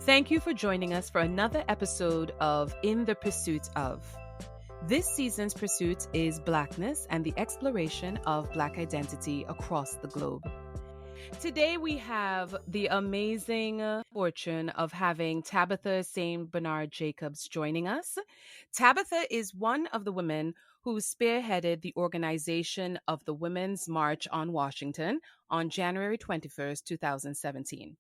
Thank you for joining us for another episode of In the Pursuit of. This season's pursuit is Blackness and the exploration of Black identity across the globe. Today, we have the amazing fortune of having Tabitha St. Bernard Jacobs joining us. Tabitha is one of the women who spearheaded the organization of the Women's March on Washington on January 21st, 2017,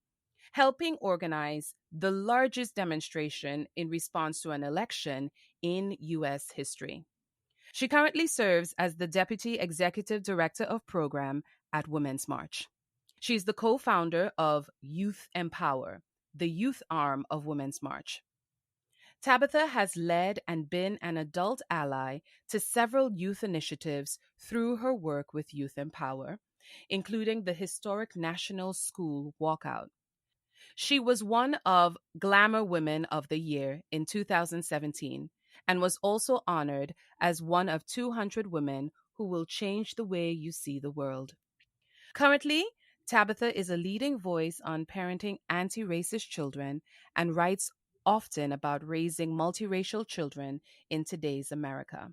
helping organize the largest demonstration in response to an election in U.S. history. She currently serves as the Deputy Executive Director of Program at Women's March. She's the co founder of Youth Empower, the youth arm of Women's March. Tabitha has led and been an adult ally to several youth initiatives through her work with Youth Empower, including the historic National School Walkout. She was one of Glamour Women of the Year in 2017 and was also honored as one of 200 women who will change the way you see the world. Currently, Tabitha is a leading voice on parenting anti racist children and writes often about raising multiracial children in today's America.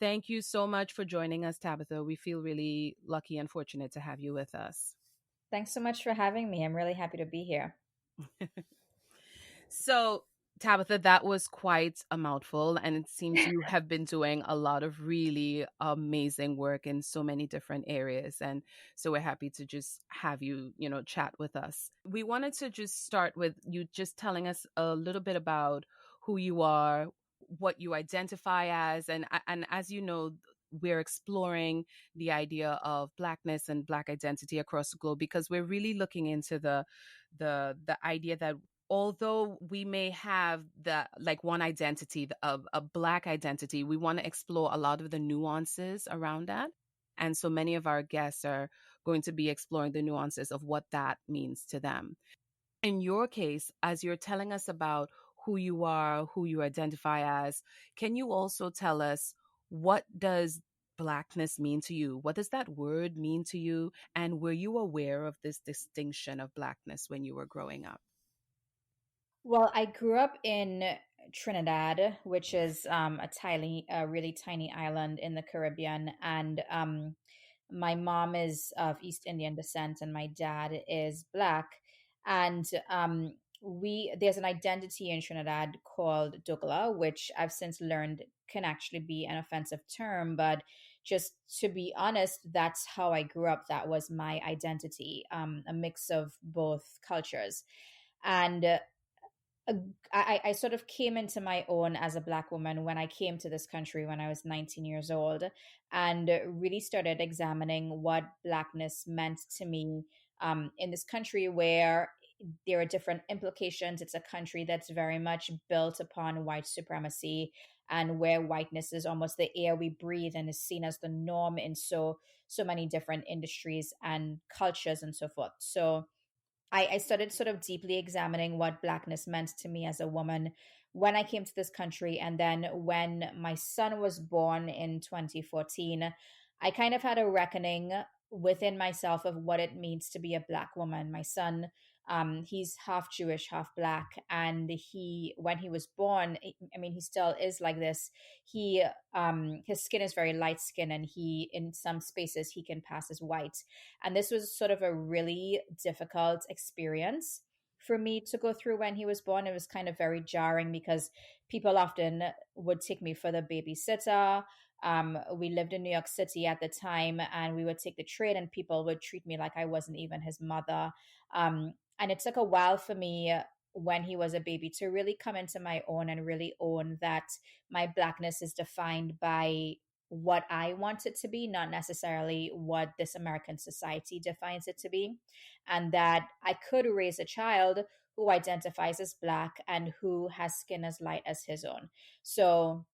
Thank you so much for joining us, Tabitha. We feel really lucky and fortunate to have you with us. Thanks so much for having me. I'm really happy to be here. So, Tabitha, that was quite a mouthful, and it seems you have been doing a lot of really amazing work in so many different areas. And so we're happy to just have you, chat with us. We wanted to just start with you just telling us a little bit about who you are, what you identify as, and as you know, we're exploring the idea of blackness and black identity across the globe because we're really looking into the idea that although we may have the like one identity of a black identity, we want to explore a lot of the nuances around that. And so many of our guests are going to be exploring the nuances of what that means to them. In your case, as you're telling us about who you are, who you identify as, can you also tell us what does blackness mean to you? What does that word mean to you? And were you aware of this distinction of blackness when you were growing up? Well, I grew up in Trinidad, which is a really tiny island in the Caribbean, and my mom is of East Indian descent, and my dad is black, and we there's an identity in Trinidad called Dougla, which I've since learned can actually be an offensive term, but just to be honest, that's how I grew up. That was my identity, a mix of both cultures. And uh, I sort of came into my own as a Black woman when I came to this country when I was 19 years old and really started examining what Blackness meant to me in this country where there are different implications. It's a country that's very much built upon white supremacy and where whiteness is almost the air we breathe and is seen as the norm in so many different industries and cultures and so forth. So I started sort of deeply examining what blackness meant to me as a woman when I came to this country. And then when my son was born in 2014, I kind of had a reckoning within myself of what it means to be a black woman. My son, he's half Jewish, half black. And when he was born, I mean, he still is like this. His skin is very light skin and in some spaces, he can pass as white. And this was sort of a really difficult experience for me to go through when he was born. It was kind of very jarring because people often would take me for the babysitter. We lived in New York City at the time, and we would take the train, and people would treat me like I wasn't even his mother. And it took a while for me when he was a baby to really come into my own and really own that my blackness is defined by what I want it to be, not necessarily what this American society defines it to be. And that I could raise a child who identifies as Black and who has skin as light as his own. So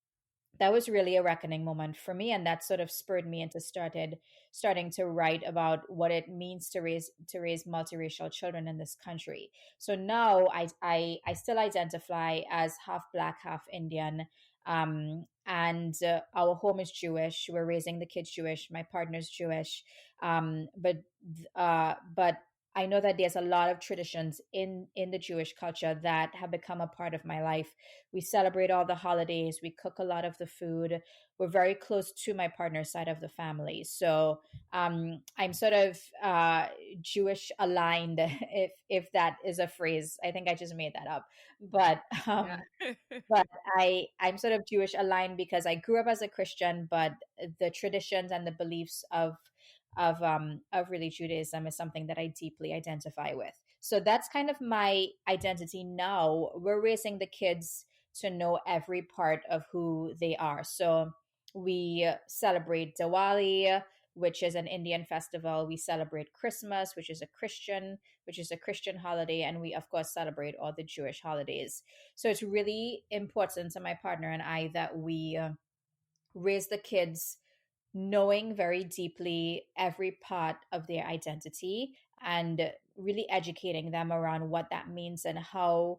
that was really a reckoning moment for me, and that sort of spurred me into starting to write about what it means to raise multiracial children in this country. So now I still identify as half black, half Indian. And our home is Jewish. We're raising the kids Jewish. My partner's Jewish. But I know that there's a lot of traditions in the Jewish culture that have become a part of my life. We celebrate all the holidays, we cook a lot of the food. We're very close to my partner's side of the family. So I'm sort of Jewish aligned, if that is a phrase. I think I just made that up. But Yeah. but I'm sort of Jewish aligned because I grew up as a Christian, but the traditions and the beliefs of really Judaism is something that I deeply identify with. So that's kind of my identity now. We're raising the kids to know every part of who they are. So we celebrate Diwali, which is an Indian festival. We celebrate Christmas, which is a Christian holiday, and we of course celebrate all the Jewish holidays. So it's really important to my partner and I that we raise the kids knowing very deeply every part of their identity and really educating them around what that means and how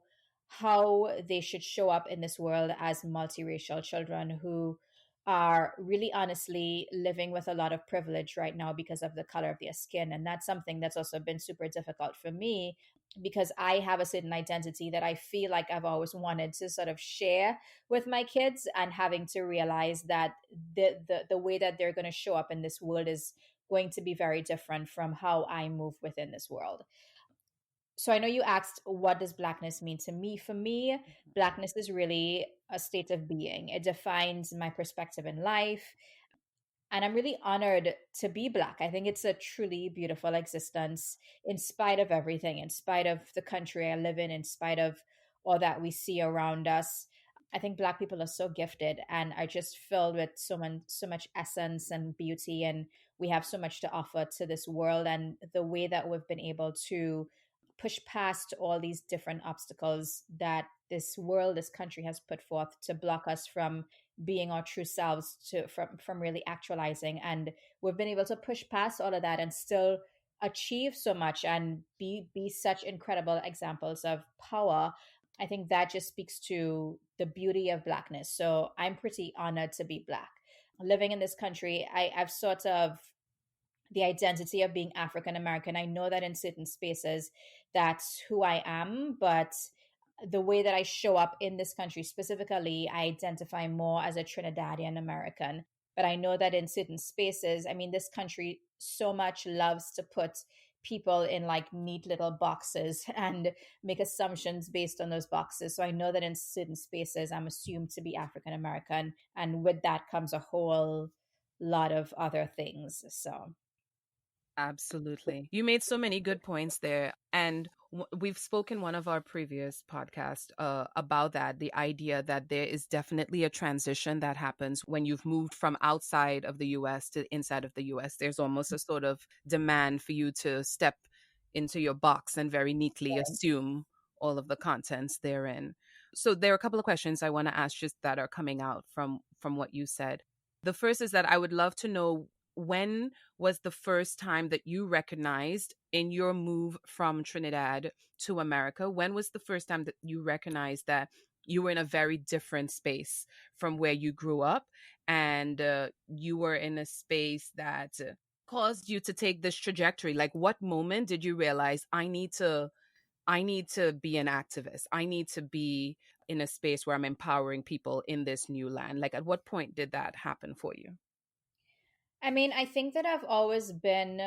they should show up in this world as multiracial children who are really honestly living with a lot of privilege right now because of the color of their skin. And that's something that's also been super difficult for me because I have a certain identity that I feel like I've always wanted to sort of share with my kids, and having to realize that the way that they're going to show up in this world is going to be very different from how I move within this world. So I know you asked, what does blackness mean to me? For me, blackness is really a state of being. It defines my perspective in life, and I'm really honored to be Black. I think it's a truly beautiful existence in spite of everything, in spite of the country I live in spite of all that we see around us. I think Black people are so gifted and are just filled with so much essence and beauty, and we have so much to offer to this world. And the way that we've been able to push past all these different obstacles that this world, this country has put forth to block us from being our true selves, to from really actualizing. And we've been able to push past all of that and still achieve so much and be such incredible examples of power. I think that just speaks to the beauty of Blackness. So I'm pretty honored to be Black. Living in this country, I've sort of the identity of being African American. I know that in certain spaces that's who I am, but the way that I show up in this country specifically, I identify more as a Trinidadian American. But I know that in certain spaces, I mean, this country so much loves to put people in like neat little boxes and make assumptions based on those boxes. So I know that in certain spaces, I'm assumed to be African American. And with that comes a whole lot of other things. So. Absolutely. You made so many good points there. And we've spoken one of our previous podcasts about that, the idea that there is definitely a transition that happens when you've moved from outside of the US to inside of the US. There's almost a sort of demand for you to step into your box and very neatly assume all of the contents therein. So there are a couple of questions I want to ask just that are coming out from what you said. The first is that I would love to know, when was the first time that you recognized in your move from Trinidad to America? When was the first time that you recognized that you were in a very different space from where you grew up, and you were in a space that caused you to take this trajectory? Like, what moment did you realize, I need to be an activist. I need to be in a space where I'm empowering people in this new land? Like, at what point did that happen for you? I mean, I think that I've always been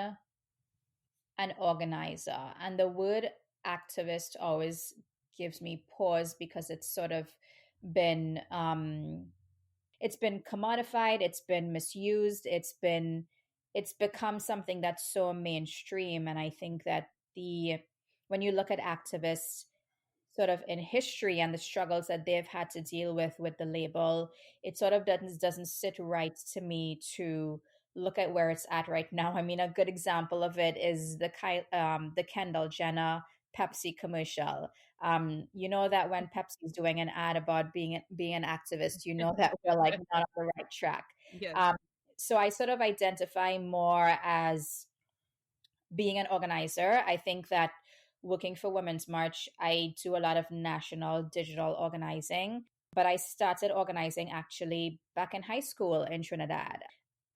an organizer, and the word activist always gives me pause because it's sort of been it's been commodified, it's been misused, it's become something that's so mainstream. And I think that the when you look at activists sort of in history and the struggles that they've had to deal with the label, it sort of doesn't sit right to me to look at where it's at right now. I mean, a good example of it is the Kendall Jenner Pepsi commercial. You know that when Pepsi is doing an ad about being an activist, you know that we're like not on the right track. Yes. Um, so I sort of identify more as being an organizer. I think that working for Women's March, I do a lot of national digital organizing, but I started organizing actually back in high school in Trinidad.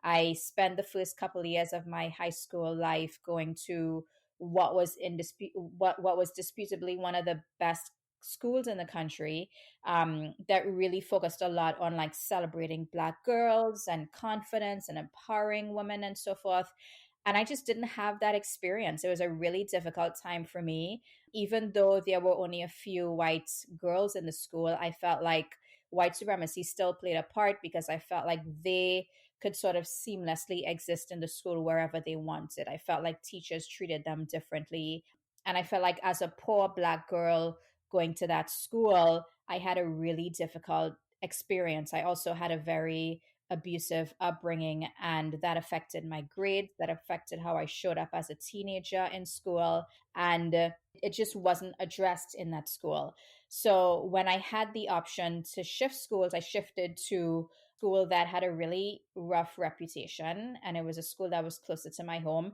I spent the first couple of years of my high school life going to what was in dispute, what was disputably one of the best schools in the country, that really focused a lot on like celebrating Black girls and confidence and empowering women and so forth. And I just didn't have that experience. It was a really difficult time for me. Even though there were only a few white girls in the school, I felt like white supremacy still played a part, because I felt like they could sort of seamlessly exist in the school wherever they wanted. I felt like teachers treated them differently. And I felt like as a poor Black girl going to that school, I had a really difficult experience. I also had a very abusive upbringing, and that affected my grades, that affected how I showed up as a teenager in school, and it just wasn't addressed in that school. So when I had the option to shift schools, I shifted to school that had a really rough reputation, and it was a school that was closer to my home.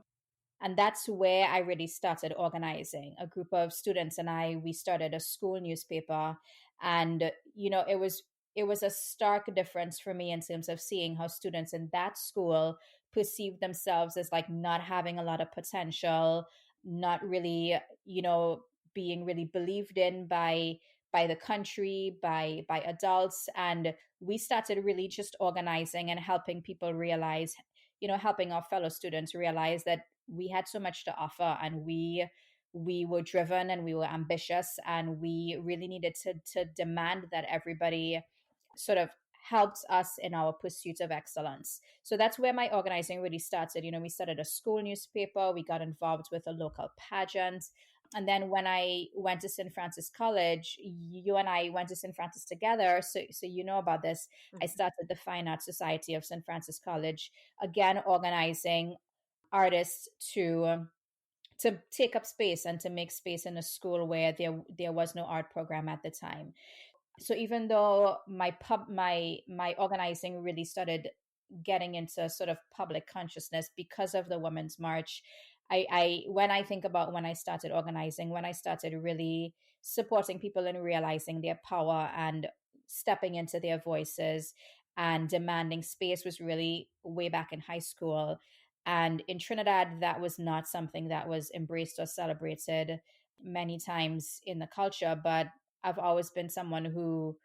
And that's where I really started organizing. A group of students and I, we started a school newspaper. And, it was a stark difference for me in terms of seeing how students in that school perceived themselves as like not having a lot of potential, not really, being really believed in by the country, by adults. And we started really just organizing and helping people realize, helping our fellow students realize that we had so much to offer, and we were driven and we were ambitious, and we really needed to demand that everybody sort of helped us in our pursuit of excellence. So that's where my organizing really started. We started a school newspaper, we got involved with a local pageant. And then when I went to St. Francis College, you and I went to St. Francis together. So you know about this. I started the Fine Arts Society of St. Francis College, again, organizing artists to take up space and to make space in a school where there was no art program at the time. So even though my organizing really started getting into sort of public consciousness because of the Women's March, I when I think about when I started organizing, when I started really supporting people and realizing their power and stepping into their voices and demanding space, was really way back in high school. And in Trinidad, that was not something that was embraced or celebrated many times in the culture. But I've always been someone who,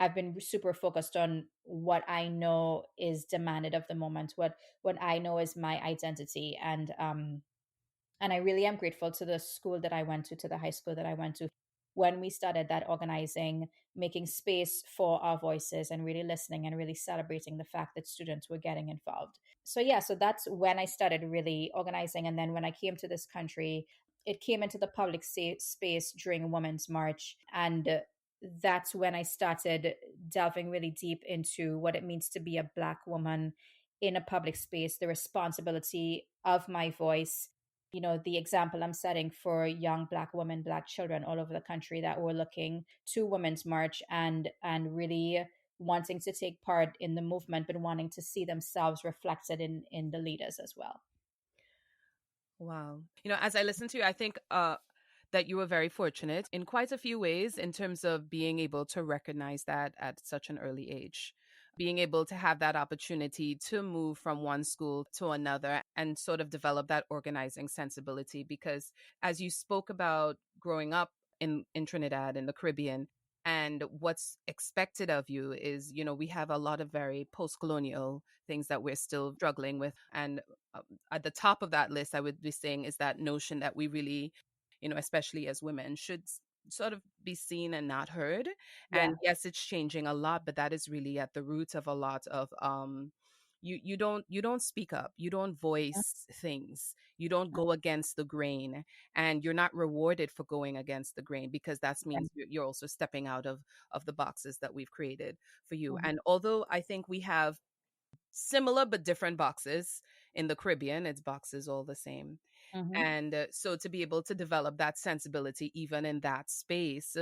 I've been super focused on what I know is demanded of the moment, what I know is my identity. And I really am grateful to the school that I went to the high school that I went to, when we started that organizing, making space for our voices and really listening and really celebrating the fact that students were getting involved. So, yeah, so that's when I started really organizing. And then when I came to this country, it came into the public space during Women's March. And that's when I started delving really deep into what it means to be a Black woman in a public space, the responsibility of my voice, the example I'm setting for young Black women, Black children all over the country that were looking to Women's March and really wanting to take part in the movement, but wanting to see themselves reflected in the leaders as well. Wow. As I listen to you, I think that you were very fortunate in quite a few ways in terms of being able to recognize that at such an early age, being able to have that opportunity to move from one school to another and sort of develop that organizing sensibility. Because as you spoke about growing up in Trinidad, in the Caribbean, and what's expected of you is, we have a lot of very post colonial things that we're still struggling with. And at the top of that list, I would be saying, is that notion that we really, especially as women, should sort of be seen and not heard. Yeah. And yes, it's changing a lot, but that is really at the root of a lot of you don't speak up, you don't voice things, you don't go against the grain, and you're not rewarded for going against the grain, because that means you're also stepping out of the boxes that we've created for you. Mhm. And although I think we have similar but different boxes in the Caribbean, it's boxes all the same. Mhm. And so to be able to develop that sensibility even in that space,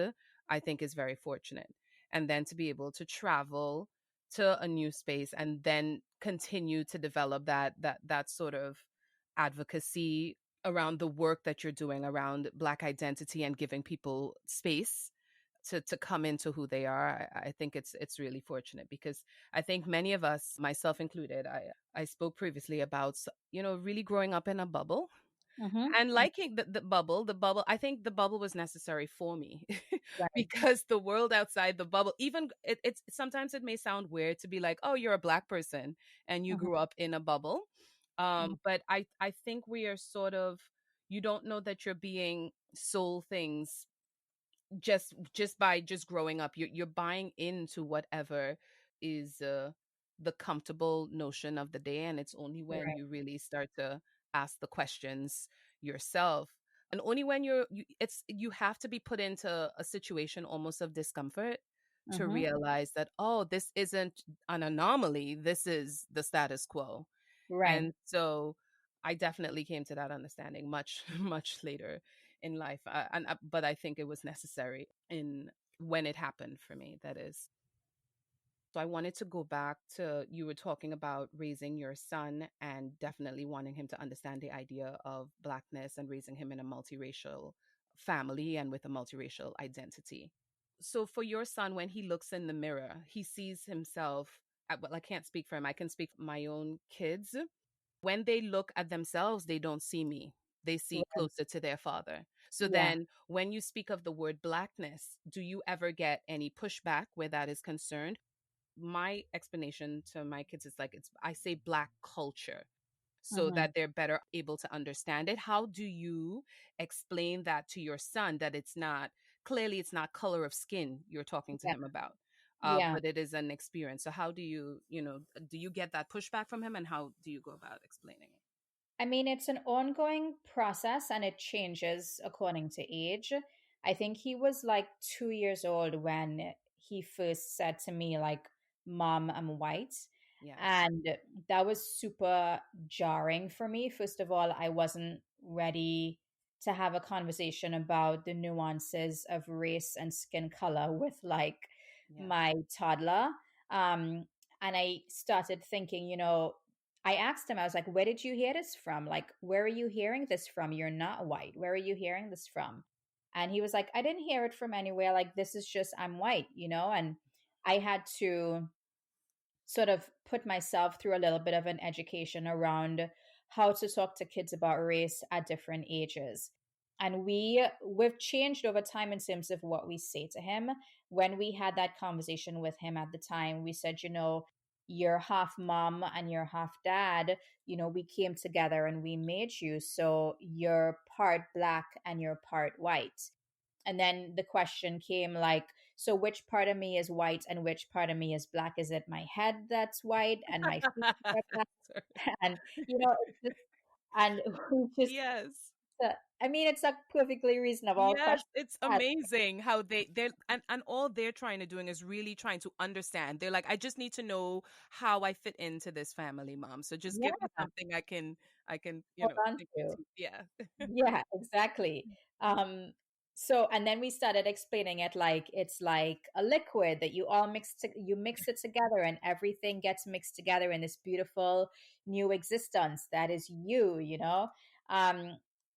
I think is very fortunate. And then to be able to travel to a new space and then continue to develop that sort of advocacy around the work that you're doing around Black identity and giving people space to come into who they are. I think it's really fortunate, because I think many of us, myself included, I spoke previously about, really growing up in a bubble, Mm-hmm. And liking the bubble, I think the bubble was necessary for me Right. because the world outside the bubble, even it's sometimes it may sound weird to be like, oh, you're a black person and you Mm-hmm. grew up in a bubble. But I think we are sort of, you don't know that you're being sold things just by just growing up. You're buying into whatever is the comfortable notion of the day, and it's only when Right. you really start to ask the questions yourself, and only when it's you have to be put into a situation almost of discomfort to Mm-hmm. realize that, oh, this isn't an anomaly, this is the status quo. Right. And so I definitely came to that understanding much, much later in life. But I think it was necessary in when it happened for me, that is. So I wanted to go back to, you were talking about raising your son and definitely wanting him to understand the idea of blackness and raising him in a multiracial family and with a multiracial identity. So for your son, when he looks in the mirror, he sees himself. Well, I can't speak for him. I can speak for my own kids. When they look at themselves, they don't see me. They see Right. closer to their father. So Yeah. then, when you speak of the word blackness, do you ever get any pushback where that is concerned? My explanation to my kids is like, it's, I say black culture so Mm-hmm. that they're better able to understand it. How do you explain that to your son, that it's not, clearly it's not color of skin you're talking to Yeah. him about, Yeah. but it is an experience. So how do you, do you get that pushback from him, and how do you go about explaining it? I mean, it's an ongoing process and it changes according to age. I think he was like 2 years old when he first said to me, like, Mom, I'm white. Yes. And that was super jarring for me. First of all, I wasn't ready to have a conversation about the nuances of race and skin color with like Yes. my toddler. Um, and I started thinking, I asked him, I was like, where did you hear this from? Like, where are you hearing this from? You're not white. Where are you hearing this from? And he was like, I didn't hear it from anywhere. Like, this is just, I'm white. And I had to sort of put myself through a little bit of an education around how to talk to kids about race at different ages. And we've changed over time in terms of what we say to him. When we had that conversation with him at the time, we said, you're half mom and you're half dad. We came together and we made you. So you're part black and you're part white. And then the question came like, so which part of me is white and which part of me is black? Is it my head that's white and my feet are black? And it's just, and we just, Yes. I mean, it's a perfectly reasonable Yes, question it's to ask. amazing how they're and all they're trying to doing is really trying to understand. They're like, I just need to know how I fit into this family, mom. So just give me Yeah, something I can, hold on sink to. into. Yeah. Yeah, exactly. So and then we started explaining it like it's like a liquid that you mix it together and everything gets mixed together in this beautiful new existence that is you. Um,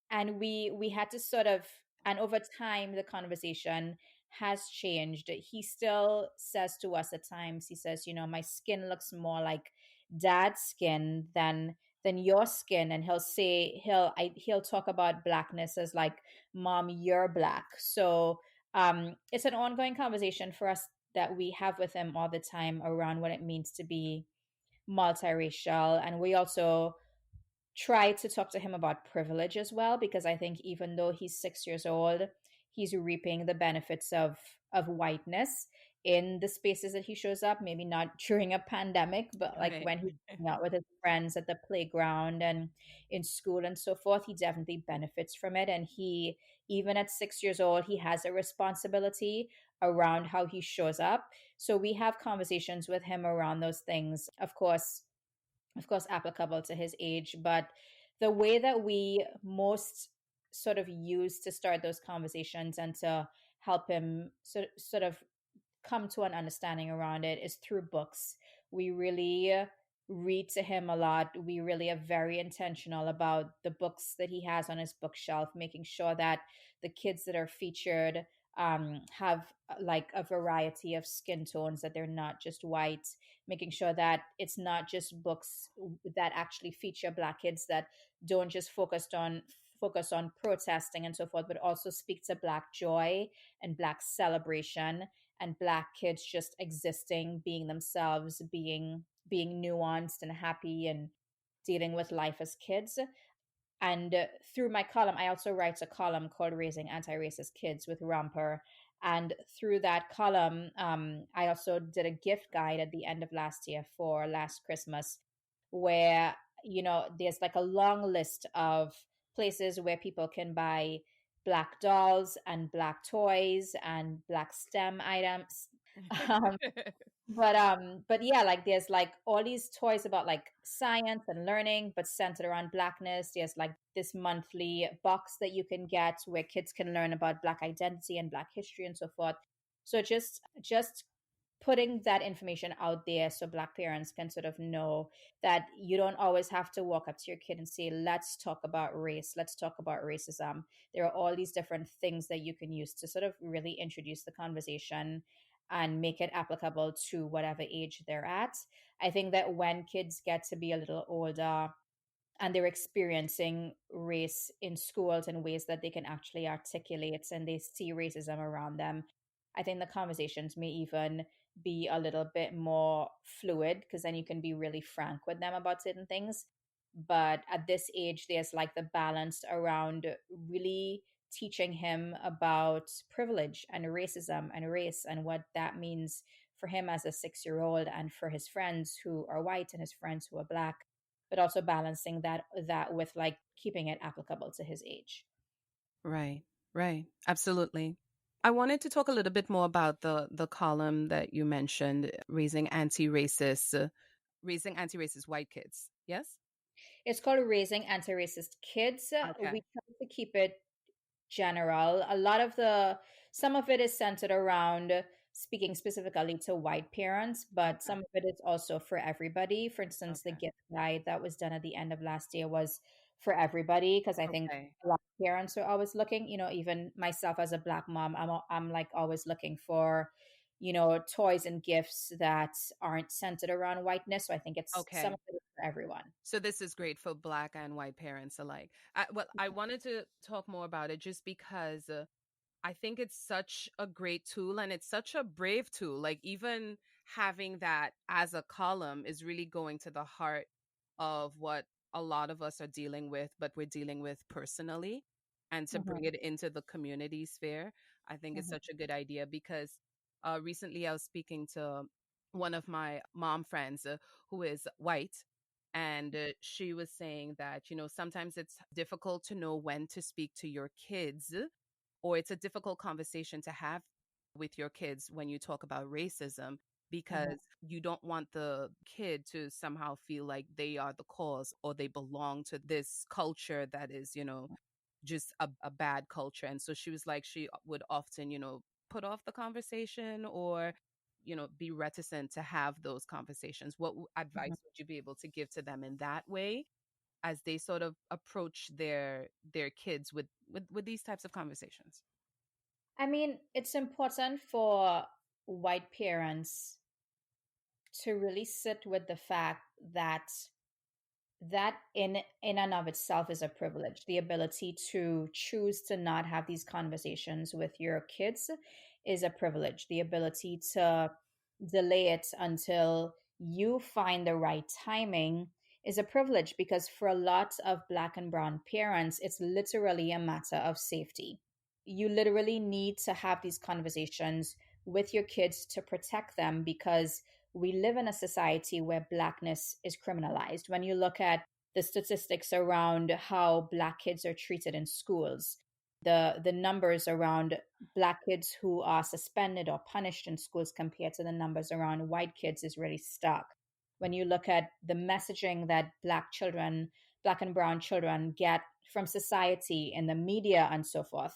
and we had to sort of, and over time the conversation has changed. He still says to us at times, he says, my skin looks more like dad's skin than your skin, and he'll talk about blackness as like, Mom, you're black. So it's an ongoing conversation for us that we have with him all the time around what it means to be multiracial. And we also try to talk to him about privilege as well, because I think even though he's 6 years old, he's reaping the benefits of whiteness in the spaces that he shows up. Maybe not during a pandemic, but like Right. when he's hanging out with his friends at the playground and in school and so forth, he definitely benefits from it. And he, even at 6 years old, he has a responsibility around how he shows up. So we have conversations with him around those things. Of course applicable to his age, but the way that we most sort of use to start those conversations and to help him sort of come to an understanding around it is through books. We really read to him a lot. We really are very intentional about the books that he has on his bookshelf, making sure that the kids that are featured have like a variety of skin tones, that they're not just white, making sure that it's not just books that actually feature black kids, that don't just focus on protesting and so forth, but also speak to Black joy and Black celebration and Black kids just existing, being themselves, being nuanced and happy and dealing with life as kids. And through my column, I also write a column called Raising Anti-Racist Kids with Romper. And through that column, I also did a gift guide at the end of last year for last Christmas, where, there's like a long list of places where people can buy Black dolls and Black toys and Black STEM items. Um, but yeah, like there's like all these toys about like science and learning, but centered around Blackness. There's like this monthly box that you can get where kids can learn about Black identity and Black history and so forth. So just putting that information out there so Black parents can sort of know that you don't always have to walk up to your kid and say, let's talk about race, let's talk about racism. There are all these different things that you can use to sort of really introduce the conversation and make it applicable to whatever age they're at. I think that when kids get to be a little older and they're experiencing race in schools in ways that they can actually articulate and they see racism around them, I think the conversations may even be a little bit more fluid because then you can be really frank with them about certain things. But at this age, there's like the balance around really teaching him about privilege and racism and race and what that means for him as a 6-year-old and for his friends who are white and his friends who are Black, but also balancing that with like keeping it applicable to his age. Right, right. Absolutely. I wanted to talk a little bit more about the column that you mentioned, raising anti-racist white kids. Yes? It's called Raising Anti-Racist Kids. Okay. We try to keep it general. Some of it is centered around speaking specifically to white parents, but Okay. some of it is also for everybody. For instance, the Okay. gift guide that was done at the end of last year was for everybody because I think Okay. a lot of parents are always looking, even myself as a Black mom, I'm like always looking for, toys and gifts that aren't centered around whiteness. So I think it's some Okay. of it is for everyone. So this is great for Black and white parents alike. Well, I wanted to talk more about it just because I think it's such a great tool and it's such a brave tool. Like, even having that as a column is really going to the heart of what a lot of us are dealing with, but we're dealing with personally. And to bring Mhm, it into the community sphere, I think it's mhm, such a good idea because recently I was speaking to one of my mom friends who is white. And she was saying that, sometimes it's difficult to know when to speak to your kids, or it's a difficult conversation to have with your kids when you talk about racism, mhm, because you don't want the kid to somehow feel like they are the cause or they belong to this culture that is, just a bad culture. And so she was like, she would often, put off the conversation or, be reticent to have those conversations. What mhm. advice would you be able to give to them in that way as they sort of approach their kids with these types of conversations? I mean, it's important for white parents to really sit with the fact that in and of itself is a privilege. The ability to choose to not have these conversations with your kids is a privilege. The ability to delay it until you find the right timing is a privilege because for a lot of Black and brown parents, it's literally a matter of safety. You literally need to have these conversations with your kids to protect them because we live in a society where Blackness is criminalized. When you look at the statistics around how Black kids are treated in schools, the numbers around Black kids who are suspended or punished in schools compared to the numbers around white kids is really stark. When you look at the messaging that Black and brown children get from society and the media and so forth,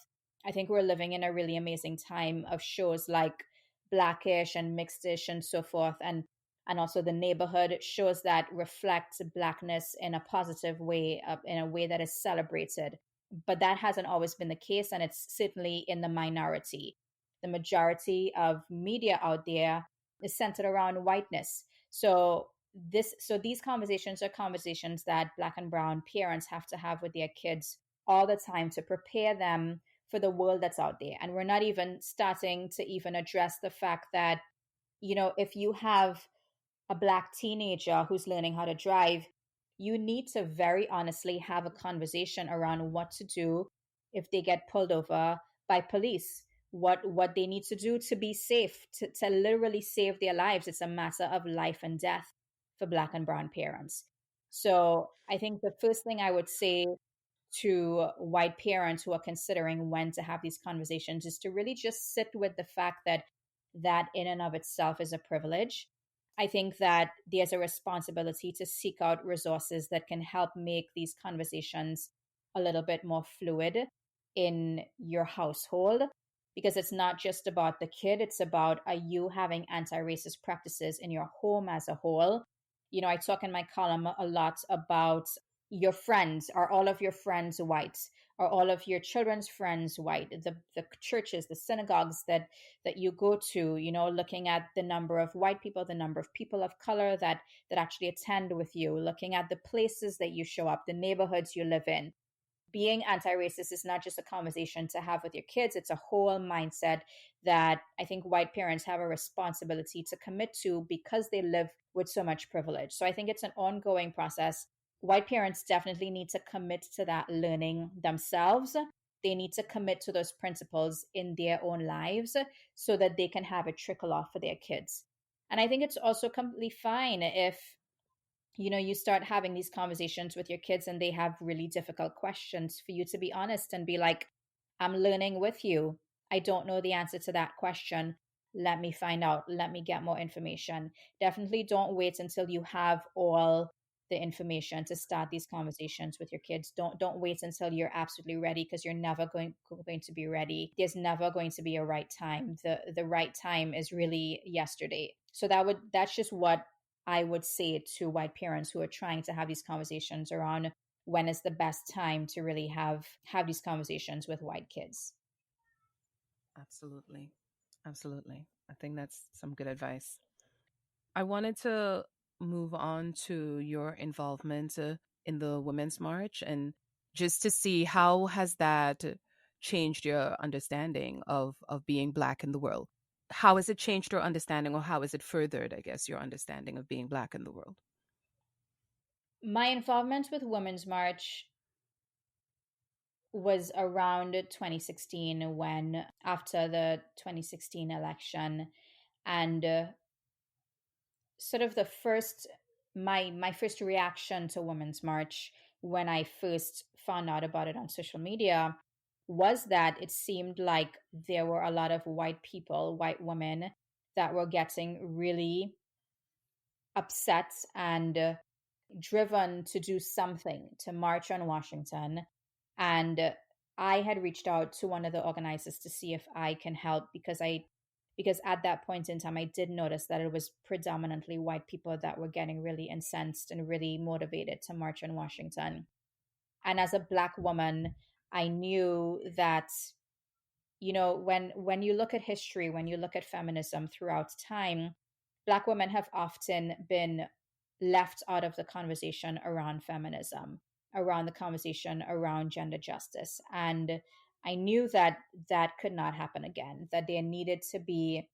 I think we're living in a really amazing time of shows like Blackish and Mixedish and so forth, and also the neighborhood shows that reflect Blackness in a positive way, in a way that is celebrated. But that hasn't always been the case, and it's certainly in the minority. The majority of media out there is centered around whiteness. So these conversations are conversations that Black and brown parents have to have with their kids all the time to prepare them for the world that's out there. And we're not even starting to even address the fact that, if you have a Black teenager who's learning how to drive, you need to very honestly have a conversation around what to do if they get pulled over by police, what they need to do to be safe, to literally save their lives. It's a matter of life and death for Black and brown parents. So I think the first thing I would say to white parents who are considering when to have these conversations is to really just sit with the fact that that in and of itself is a privilege. I think that there's a responsibility to seek out resources that can help make these conversations a little bit more fluid in your household, because it's not just about the kid, it's about, are you having anti-racist practices in your home as a whole? I talk in my column a lot about your friends. Are all of your friends white? Are all of your children's friends white? The churches, the synagogues that you go to, looking at the number of white people, the number of people of color that actually attend with you, looking at the places that you show up, the neighborhoods you live in. Being anti-racist is not just a conversation to have with your kids. It's a whole mindset that I think white parents have a responsibility to commit to because they live with so much privilege. So I think it's an ongoing process. White parents definitely need to commit to that learning themselves. They need to commit to those principles in their own lives so that they can have it trickle off for their kids. And I think it's also completely fine if you start having these conversations with your kids and they have really difficult questions, for you to be honest and be like, I'm learning with you. I don't know the answer to that question. Let me find out. Let me get more information. Definitely don't wait until you have all the information to start these conversations with your kids. Don't wait until you're absolutely ready, because you're never going to be ready. There's never going to be a right time. The right time is really yesterday. So that's just what I would say to white parents who are trying to have these conversations around when is the best time to really have these conversations with white kids. Absolutely. Absolutely. I think that's some good advice. I wanted to move on to your involvement in the Women's March, and just to see how has that changed your understanding of being Black in the world. How has it changed your understanding, or how has it furthered, I guess, your understanding of being Black in the world? My involvement with Women's March was around 2016, when after the 2016 election, and sort of the first my first reaction to Women's March when I first found out about it on social media was that it seemed like there were a lot of white people, white women, that were getting really upset and driven to do something, to march on Washington. And I had reached out to one of the organizers to see if I can help, because at that point in time I did notice that it was predominantly white people that were getting really incensed and really motivated to march on Washington. And as a Black woman, I knew that, when you look at history, when you look at feminism throughout time, Black women have often been left out of the conversation around feminism, around the conversation around gender justice. And I knew that that could not happen again, that there needed to be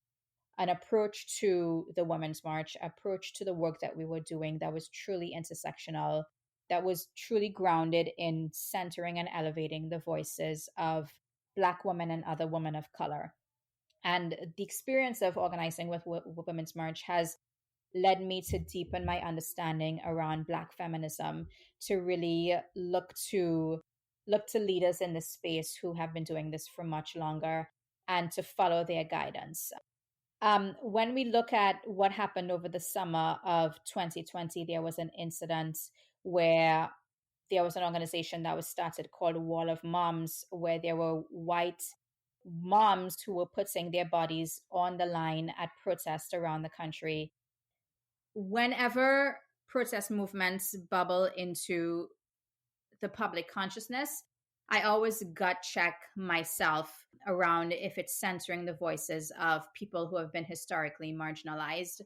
an approach to the Women's March, approach to the work that we were doing that was truly intersectional, that was truly grounded in centering and elevating the voices of Black women and other women of color. And the experience of organizing with Women's March has led me to deepen my understanding around Black feminism, to really look to leaders in this space who have been doing this for much longer, and to follow their guidance. When we look at what happened over the summer of 2020, there was an incident where there was an organization that was started called Wall of Moms, where there were white moms who were putting their bodies on the line at protests around the country. Whenever protest movements bubble into the public consciousness, I always gut check myself around if it's centering the voices of people who have been historically marginalized,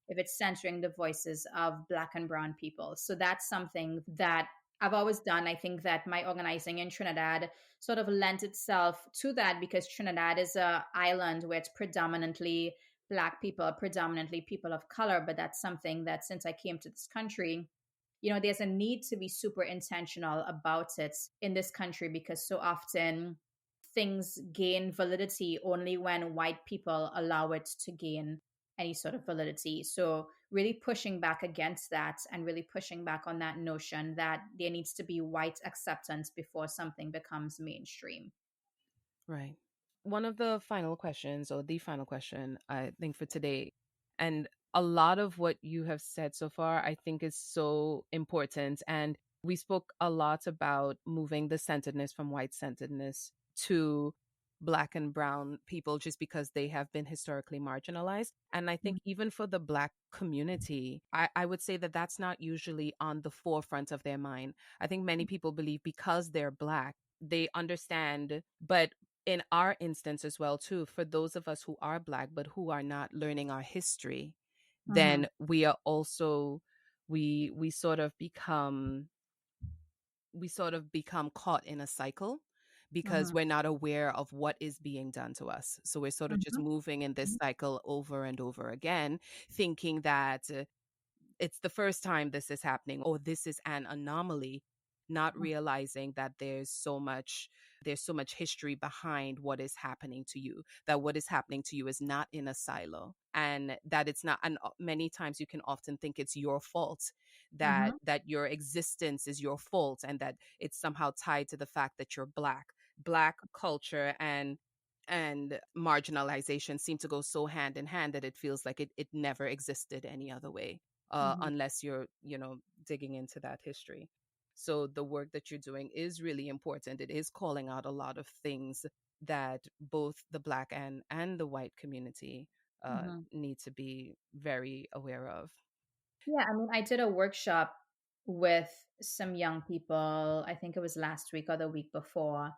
if it's centering the voices of Black and brown people. So that's something that I've always done. I think that my organizing in Trinidad sort of lent itself to that because Trinidad is a island where it's predominantly Black people, predominantly people of color. But that's something that since I came to this country, there's a need to be super intentional about it in this country because so often things gain validity only when white people allow it to gain any sort of validity. So, really pushing back against that and really pushing back on that notion that there needs to be white acceptance before something becomes mainstream. Right. One of the final questions, or the final question, I think, for today, and a lot of what you have said so far, I think is so important. And we spoke a lot about moving the centeredness from white centeredness to Black and Brown people just because they have been historically marginalized. And I think even for the Black community, I would say that that's not usually on the forefront of their mind. I think many people believe because they're Black, they understand, but in our instance as well too, for those of us who are Black but who are not learning our history, Mm-hmm. then we are also, we sort of become, caught in a cycle because Mm-hmm. we're not aware of what is being done to us. So we're sort of just moving in this cycle over and over again, thinking that it's the first time this is happening or this is an anomaly, not realizing that there's so much history behind what is happening to you, that what is happening to you is not in a silo, and that it's not, and many times you can often think it's your fault, Mm-hmm. that your existence is your fault, and that it's somehow tied to the fact that you're Black culture and marginalization seem to go so hand in hand that it feels like it never existed any other way, Mm-hmm. unless you're, digging into that history. So the work that you're doing is really important. It is calling out a lot of things that both the Black and the white community Mm-hmm. need to be very aware of. Yeah, I mean, I did a workshop with some young people, I think it was last week or the week before,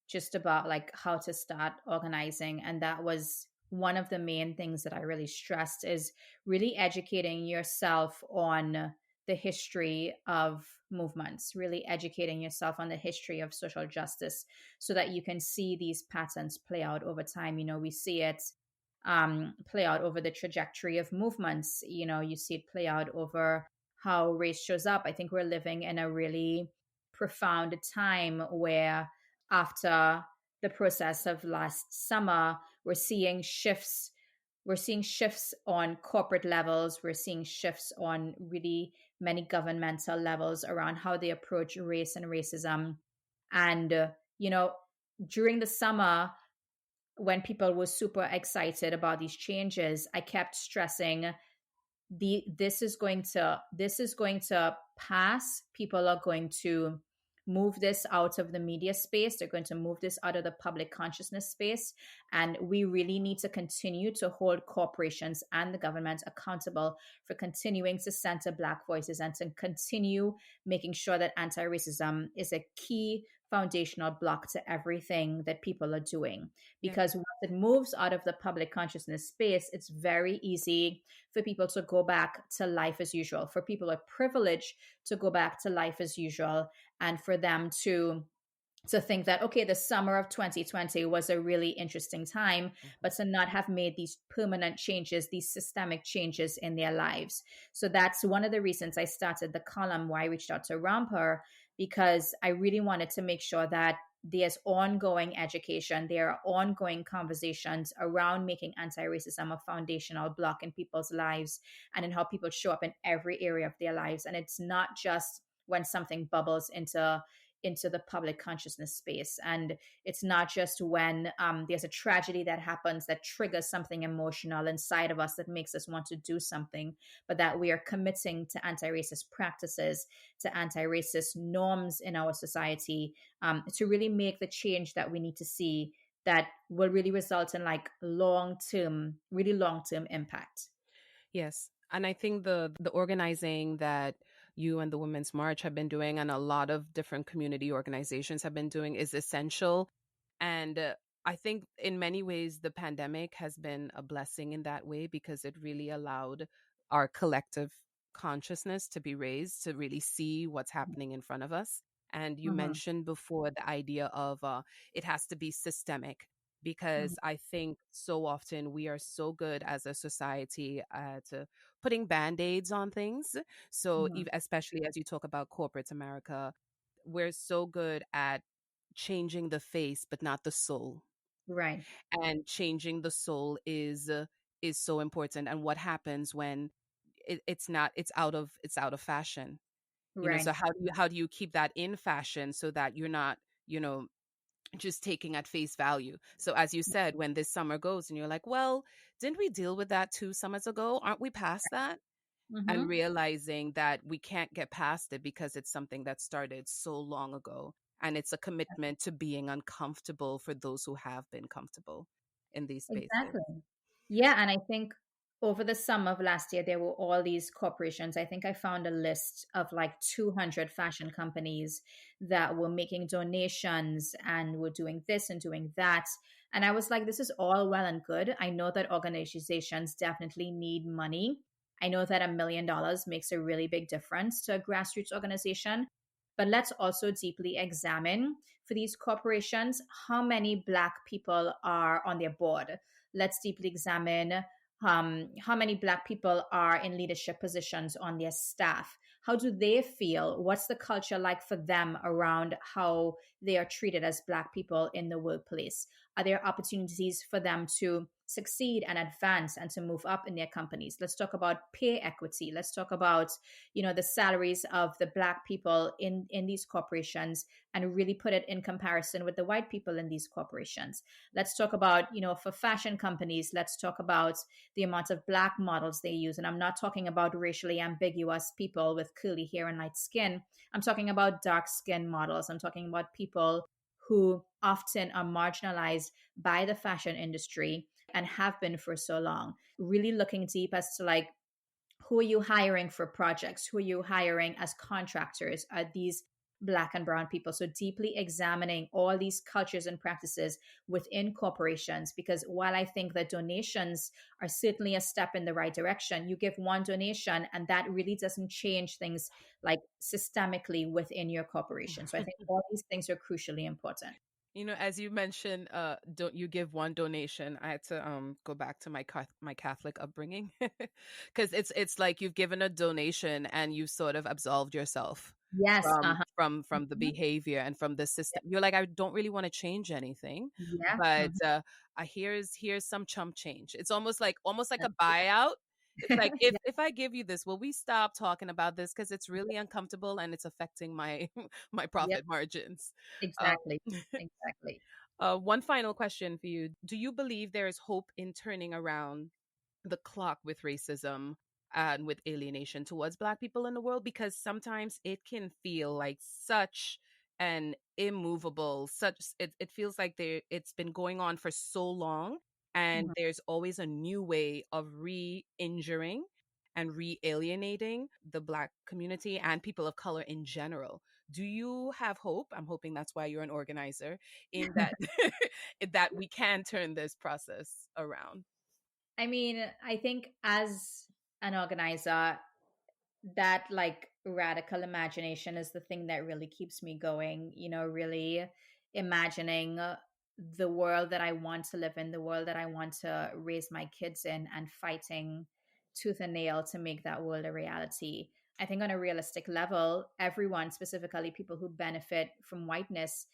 just about like how to start organizing. And that was one of the main things that I really stressed is really educating yourself on the history of movements, really educating yourself on the history of social justice so that you can see these patterns play out over time. We see it play out over the trajectory of movements. You see it play out over how race shows up. I think we're living in a really profound time where after the process of last summer, we're seeing shifts. We're seeing shifts on corporate levels. We're seeing shifts on really many governmental levels around how they approach race and racism. And, during the summer, when people were super excited about these changes, I kept stressing this is going to pass. People are going to move this out of the media space. They're going to move this out of the public consciousness space, and we really need to continue to hold corporations and the government accountable for continuing to center Black voices and to continue making sure that anti-racism is a key foundational block to everything that people are doing. Yeah. Because once it moves out of the public consciousness space, it's very easy for people to go back to life as usual, for people with privilege to go back to life as usual, and for them to think that, okay, the summer of 2020 was a really interesting time, Mhm. but to not have made these permanent changes, these systemic changes in their lives. So that's one of the reasons I started the column where I reached out to Ramper, because I really wanted to make sure that there's ongoing education, there are ongoing conversations around making anti-racism a foundational block in people's lives and in how people show up in every area of their lives. And it's not just when something bubbles into the public consciousness space. And it's not just when there's a tragedy that happens that triggers something emotional inside of us that makes us want to do something, but that we are committing to anti-racist practices, to anti-racist norms in our society, to really make the change that we need to see that will really result in like really long-term impact. Yes. And I think the organizing that you and the Women's March have been doing, and a lot of different community organizations have been doing, is essential. And I think in many ways, the pandemic has been a blessing in that way because it really allowed our collective consciousness to be raised to really see what's happening in front of us. And you Mhm. mentioned before the idea of it has to be systemic, Mhm. because I think so often we are so good as a society at putting band-aids on things. So Mhm. especially as you talk about corporate America, we're so good at changing the face but not the soul. Right. And changing the soul is so important. And what happens when it's not, it's out of fashion, so Right. how do you keep that in fashion so that you're not, you know just taking at face value? So as you said, when this summer goes and you're like, well, didn't we deal with that 2 summers ago? Aren't we past that? And Mhm. realizing that we can't get past it because it's something that started so long ago, and it's a commitment to being uncomfortable for those who have been comfortable in these spaces. Exactly. Yeah, and I think over the summer of last year, there were all these corporations. I think I found a list of like 200 fashion companies that were making donations and were doing this and doing that. And I was like, this is all well and good. I know that organizations definitely need money. I know that $1 million makes a really big difference to a grassroots organization. But let's also deeply examine for these corporations how many Black people are on their board. Let's deeply examine how many Black people are in leadership positions on their staff. How do they feel? What's the culture like for them around how they are treated as Black people in the workplace? Are there opportunities for them to succeed and advance and to move up in their companies? Let's talk about pay equity. Let's talk about, the salaries of the Black people in these corporations and really put it in comparison with the white people in these corporations. Let's talk about, for fashion companies, let's talk about the amount of Black models they use. And I'm not talking about racially ambiguous people with curly hair and light skin. I'm talking about dark skin models. I'm talking about people who often are marginalized by the fashion industry and have been for so long. Really looking deep as to like, who are you hiring for projects? Who are you hiring as contractors? Are these Black and brown people? So deeply examining all these cultures and practices within corporations, because while I think that donations are certainly a step in the right direction, you give one donation and that really doesn't change things like systemically within your corporation. So I think all these things are crucially important. As you mentioned, don't you give one donation? I had to go back to my Catholic upbringing, because it's like you've given a donation and you've sort of absolved yourself Yes. from Uh-huh. from the behavior and from the system. You're like, I don't really want to change anything, Yeah. but Mhm. here's some chump change. It's almost like a buyout. It's like, if I give you this, will we stop talking about this because it's really uncomfortable and it's affecting my my Yep. profit margins. Um, Exactly. Exactly. one final question for you. Do you believe there is hope in turning around the clock with racism and with alienation towards Black people in the world? Because sometimes it can feel like such an immovable, it feels like it's been going on for so long, and Mhm. there's always a new way of re-injuring and re-alienating the Black community and people of color in general. Do you have hope? I'm hoping that's why you're an organizer, in that that we can turn this process around. I mean, I think as an organizer, that like radical imagination is the thing that really keeps me going, really imagining the world that I want to live in, the world that I want to raise my kids in, and fighting tooth and nail to make that world a reality. I think on a realistic level, everyone, specifically people who benefit from whiteness,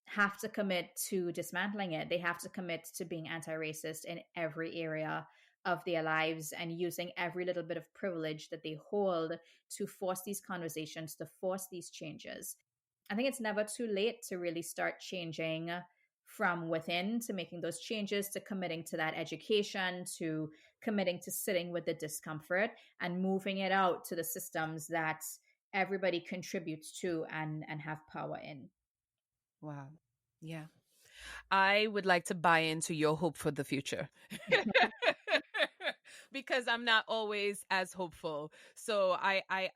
have to commit to dismantling it. They have to commit to being anti racist in every area of their lives and using every little bit of privilege that they hold to force these conversations, to force these changes. I think it's never too late to really start changing from within, to making those changes, to committing to that education, to committing to sitting with the discomfort and moving it out to the systems that everybody contributes to and have power in. Wow. Yeah. I would like to buy into your hope for the future. Because I'm not always as hopeful. So I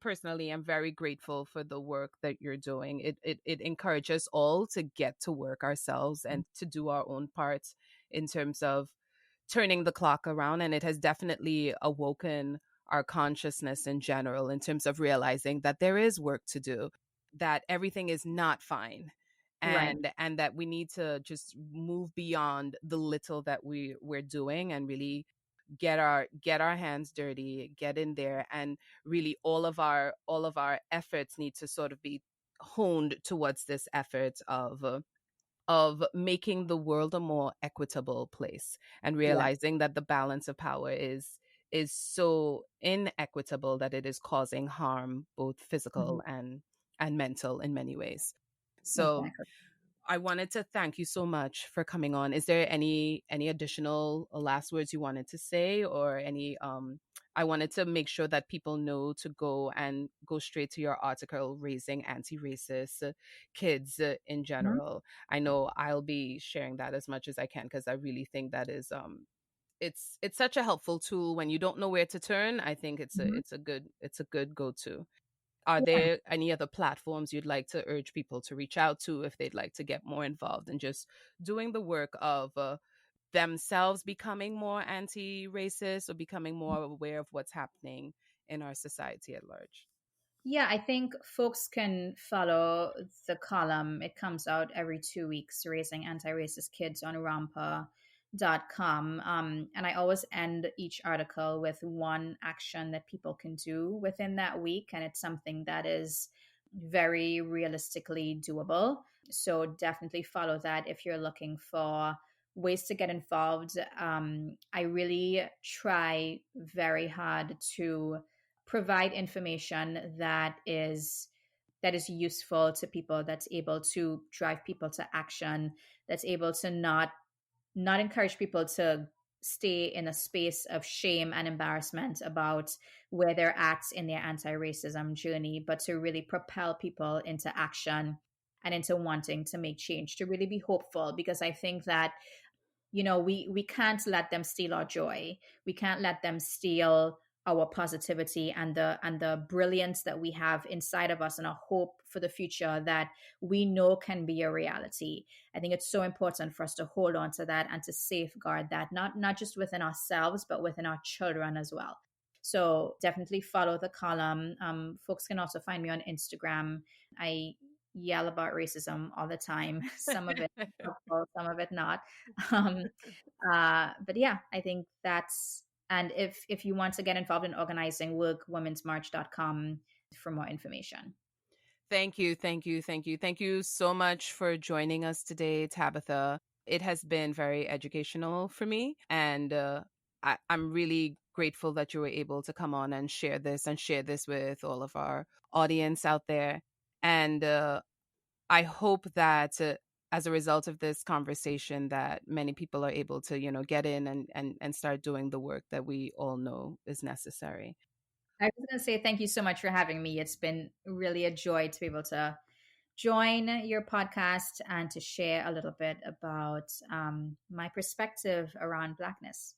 personally am very grateful for the work that you're doing. It encourages all to get to work ourselves and to do our own parts in terms of turning the clock around, and it has definitely awoken our consciousness in general in terms of realizing that there is work to do, that everything is not fine, Right. and that we need to just move beyond the little that we're doing and really get our hands dirty, get in there, and really all of our efforts need to sort of be honed towards this effort of making the world a more equitable place, and Yeah. realizing that the balance of power is so inequitable that it is causing harm, both Mhm. physical and mental, in many ways. So Exactly. I wanted to thank you so much for coming on. Is there any additional last words you wanted to say, or any I wanted to make sure that people know to go straight to your article, Raising Anti-Racist Kids in Mhm. general. I know I'll be sharing that as much as I can, because I really think that is it's such a helpful tool when you don't know where to turn. I think Mhm. it's a good go-to. Are Yeah. there any other platforms you'd like to urge people to reach out to if they'd like to get more involved in just doing the work of themselves becoming more anti-racist or becoming more aware of what's happening in our society at large? Yeah, I think folks can follow the column. It comes out every 2 weeks, Raising Anti-Racist Kids on rampa.com. And I always end each article with one action that people can do within that week. And it's something that is very realistically doable. So definitely follow that if you're looking for ways to get involved. I really try very hard to provide information that is useful to people, that's able to drive people to action, that's able to not encourage people to stay in a space of shame and embarrassment about where they're at in their anti-racism journey, but to really propel people into action and into wanting to make change, to really be hopeful. Because I think that we can't let them steal our joy. We can't let them steal our positivity and the brilliance that we have inside of us, and our hope for the future that we know can be a reality. I think it's so important for us to hold on to that and to safeguard that, not just within ourselves but within our children as well. So definitely follow the column. Folks can also find me on Instagram. I yell about racism all the time. Some of it helpful, some of it not. Um, but yeah, I think that's. And if you want to get involved in organizing, workwomensmarch.com for more information. Thank you, thank you, thank you. Thank you so much for joining us today, Tabitha. It has been very educational for me, and I'm really grateful that you were able to come on and share this with all of our audience out there. And I hope that as a result of this conversation, that many people are able to, get in and start doing the work that we all know is necessary. I was going to say thank you so much for having me. It's been really a joy to be able to join your podcast and to share a little bit about my perspective around Blackness.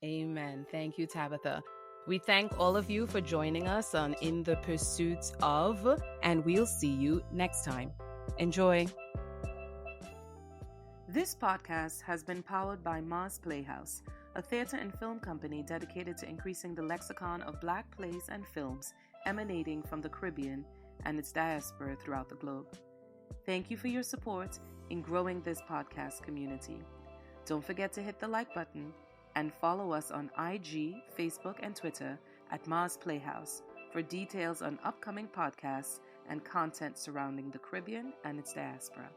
Amen. Thank you, Tabitha. We thank all of you for joining us on In the Pursuit of, and we'll see you next time. Enjoy. This podcast has been powered by Mars Playhouse, a theater and film company dedicated to increasing the lexicon of Black plays and films emanating from the Caribbean and its diaspora throughout the globe. Thank you for your support in growing this podcast community. Don't forget to hit the like button and follow us on IG, Facebook, and Twitter at Mars Playhouse for details on upcoming podcasts and content surrounding the Caribbean and its diaspora.